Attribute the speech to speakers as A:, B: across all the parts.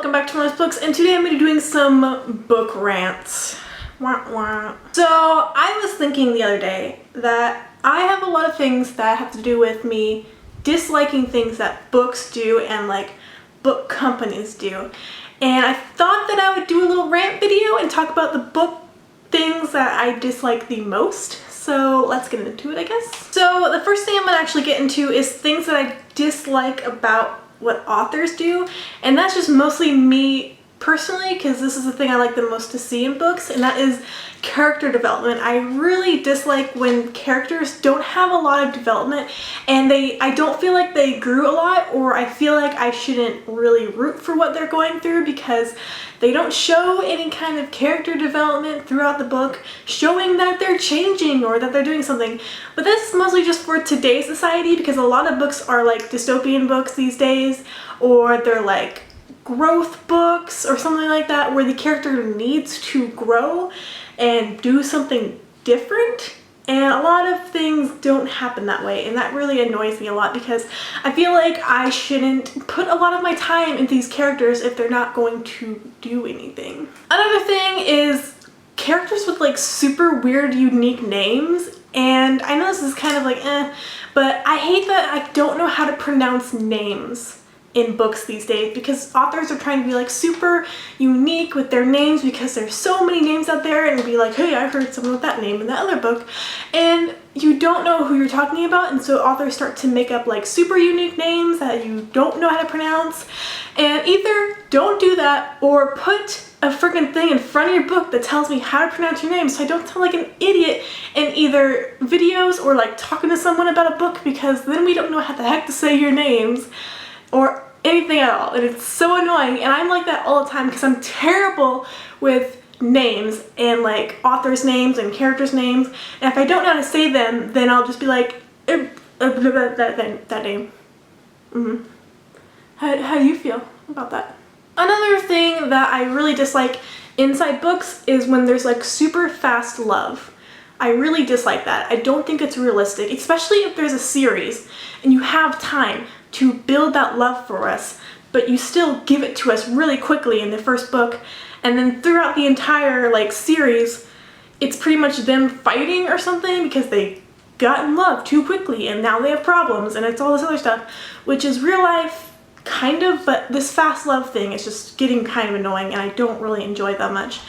A: welcome back to Wanderlust Books, and today I'm going to be doing some book rants. Wah, wah. So I was thinking the other day that I have a lot of things that have to do with me disliking things that books do and like book companies do. And I thought that I would do a little rant video and talk about the book things that I dislike the most. So let's get into it, I guess. So the first thing I'm going to actually get into is things that I dislike about what authors do, and that's just mostly me personally, because this is the thing I like the most to see in books, and that is character development. I really dislike when characters don't have a lot of development and I don't feel like they grew a lot, or I feel like I shouldn't really root for what they're going through because they don't show any kind of character development throughout the book showing that they're changing or that they're doing something. But this is mostly just for today's society, because a lot of books are like dystopian books these days, or they're like growth books or something like that, where the character needs to grow and do something different. And a lot of things don't happen that way, and that really annoys me a lot because I feel like I shouldn't put a lot of my time into these characters if they're not going to do anything. Another thing is characters with like super weird, unique names, and I know this is kind of like but I hate that I don't know how to pronounce names in books these days, because authors are trying to be like super unique with their names because there's so many names out there, and be like, hey, I heard someone with that name in that other book, and you don't know who you're talking about, and so authors start to make up like super unique names that you don't know how to pronounce. And either don't do that or put a freaking thing in front of your book that tells me how to pronounce your name so I don't sound like an idiot in either videos or like talking to someone about a book, because then we don't know how the heck to say your names or anything at all, and it's so annoying. And I'm like that all the time because I'm terrible with names and like authors' names and characters' names, and if I don't know how to say them, then I'll just be like that name. How do you feel about that? Another thing that I really dislike inside books is when there's like super fast love. I really dislike that. I don't think it's realistic, especially if there's a series and you have time to build that love for us, but you still give it to us really quickly in the first book, and then throughout the entire like series it's pretty much them fighting or something because they got in love too quickly and now they have problems, and it's all this other stuff, which is real life kind of, but this fast love thing is just getting kind of annoying and I don't really enjoy that much.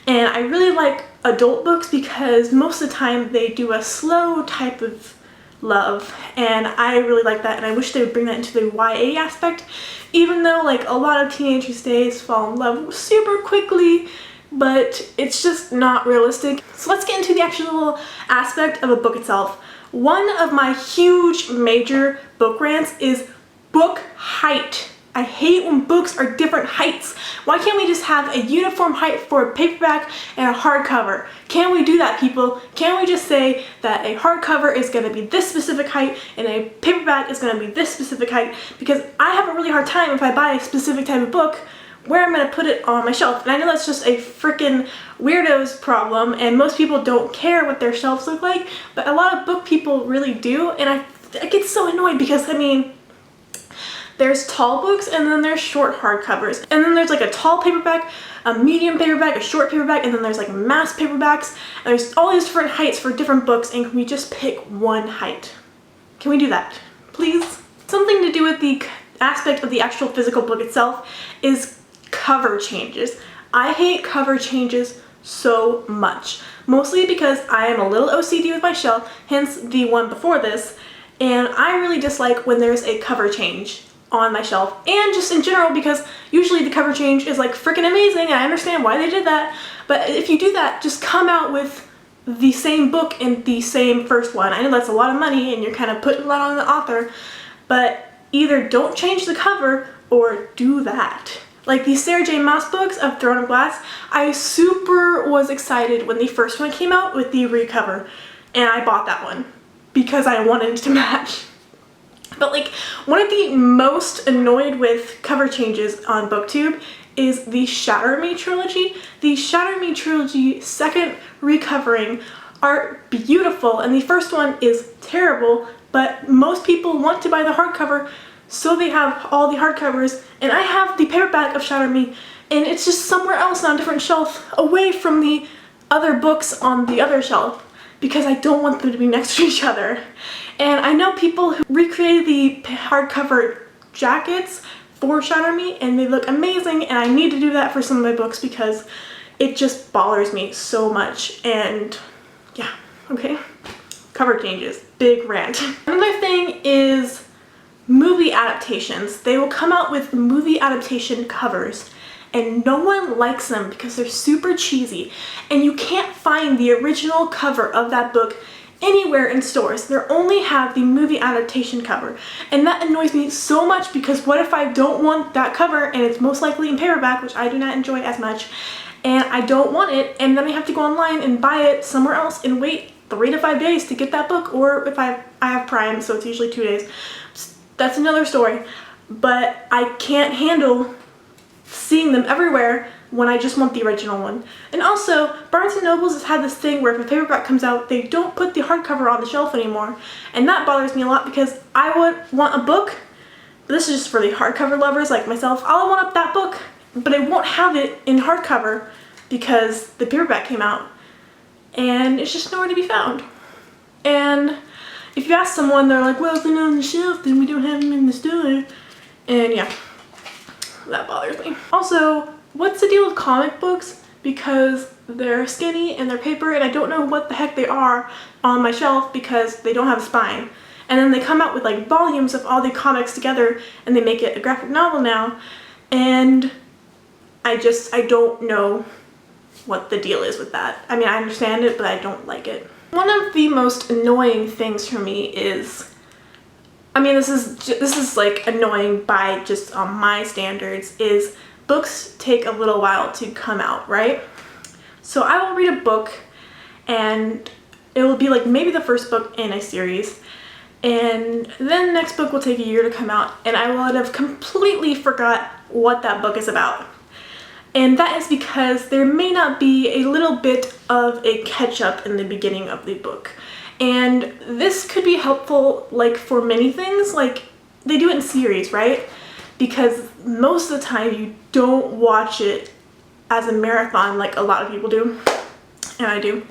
A: And I really like adult books because most of the time they do a slow type of love, and I really like that, and I wish they would bring that into the YA aspect, even though like a lot of teenagers these days fall in love super quickly, but it's just not realistic. So let's get into the actual aspect of a book itself. One of my huge major book rants is book height. I hate when books are different heights. Why can't we just have a uniform height for a paperback and a hardcover? Can't we do that, people? Can't we just say that a hardcover is going to be this specific height and a paperback is going to be this specific height? Because I have a really hard time if I buy a specific type of book where I'm going to put it on my shelf. And I know that's just a freaking weirdo's problem, and most people don't care what their shelves look like, but a lot of book people really do, and I get so annoyed because, I mean, there's tall books and then there's short hardcovers, and then there's like a tall paperback, a medium paperback, a short paperback, and then there's like mass paperbacks, and there's all these different heights for different books, and can we just pick one height? Can we do that, please? Something to do with the aspect of the actual physical book itself is cover changes. I hate cover changes so much, mostly because I am a little OCD with my shelf, hence the one before this, and I really dislike when there's a cover change on my shelf, and just in general, because usually the cover change is like freaking amazing and I understand why they did that, but if you do that, just come out with the same book in the same first one. I know that's a lot of money and you're kind of putting a lot on the author, but either don't change the cover or do that. Like the Sarah J Maas books of Throne of Glass, I super was excited when the first one came out with the recover, and I bought that one because I wanted it to match. But like, one of the most annoyed with cover changes on BookTube is the Shatter Me trilogy. The Shatter Me trilogy second recovering are beautiful, and the first one is terrible, but most people want to buy the hardcover so they have all the hardcovers, and I have the paperback of Shatter Me, and it's just somewhere else on a different shelf away from the other books on the other shelf because I don't want them to be next to each other. And I know people who recreated the hardcover jackets for Shatter Me, and they look amazing, and I need to do that for some of my books because it just bothers me so much. And yeah, okay. Cover changes, big rant. Another thing is movie adaptations. They will come out with movie adaptation covers and no one likes them because they're super cheesy, and you can't find the original cover of that book anywhere in stores. They only have the movie adaptation cover, and that annoys me so much because what if I don't want that cover and it's most likely in paperback, which I do not enjoy as much, and I don't want it, and then I have to go online and buy it somewhere else and wait 3 to 5 days to get that book, or if I have Prime, so it's usually 2 days. That's another story, but I can't handle seeing them everywhere when I just want the original one. And also, Barnes & Noble has had this thing where if a paperback comes out, they don't put the hardcover on the shelf anymore, and that bothers me a lot because I would want a book, this is just for the hardcover lovers like myself, I'll want up that book, but I won't have it in hardcover because the paperback came out, and it's just nowhere to be found. And if you ask someone, they're like, well, if they're not on the shelf, then we don't have them in the store. And yeah, that bothers me. Also, what's the deal with comic books? Because they're skinny and they're paper, and I don't know what the heck they are on my shelf because they don't have a spine. And then they come out with like volumes of all the comics together and they make it a graphic novel now, and I don't know what the deal is with that. I mean, I understand it, but I don't like it. One of the most annoying things for me is, I mean, this is like annoying by just on my standards, is books take a little while to come out, right? So I will read a book and it will be like maybe the first book in a series, and then the next book will take a year to come out, and I will have completely forgot what that book is about. And that is because there may not be a little bit of a catch-up in the beginning of the book. And this could be helpful like for many things, like they do it in series, right? Because most of the time you don't watch it as a marathon like a lot of people do, and I do.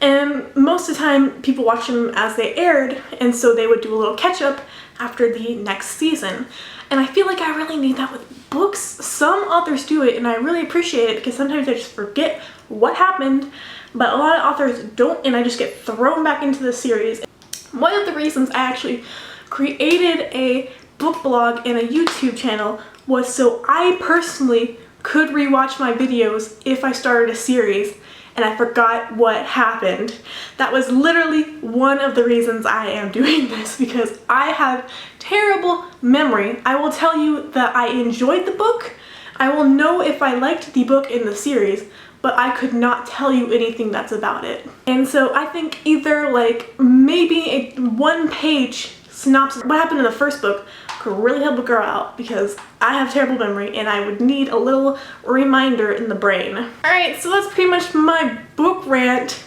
A: And most of the time people watch them as they aired, and so they would do a little catch-up after the next season. And I feel like I really need that with books. Some authors do it and I really appreciate it because sometimes I just forget what happened, but a lot of authors don't, and I just get thrown back into the series. One of the reasons I actually created a book blog and a YouTube channel was so I personally could rewatch my videos if I started a series and I forgot what happened. That was literally one of the reasons I am doing this, because I have terrible memory. I will tell you that I enjoyed the book. I will know if I liked the book in the series, but I could not tell you anything that's about it. And so I think either like maybe a 1-page synopsis of what happened in the first book could really help a girl out, because I have terrible memory and I would need a little reminder in the brain. Alright, so that's pretty much my book rant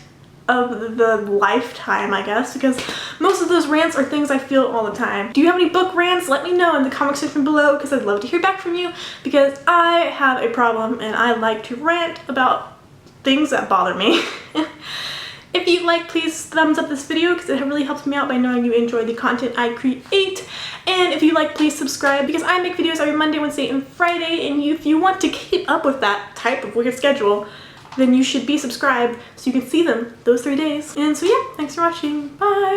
A: of the lifetime, I guess, because most of those rants are things I feel all the time. Do you have any book rants? Let me know in the comment section below, because I'd love to hear back from you, because I have a problem and I like to rant about things that bother me. If you like, please thumbs up this video because it really helps me out by knowing you enjoy the content I create. And if you like, please subscribe because I make videos every Monday, Wednesday, and Friday. And if you want to keep up with that type of weird schedule, then you should be subscribed so you can see them those 3 days. And so yeah, thanks for watching. Bye!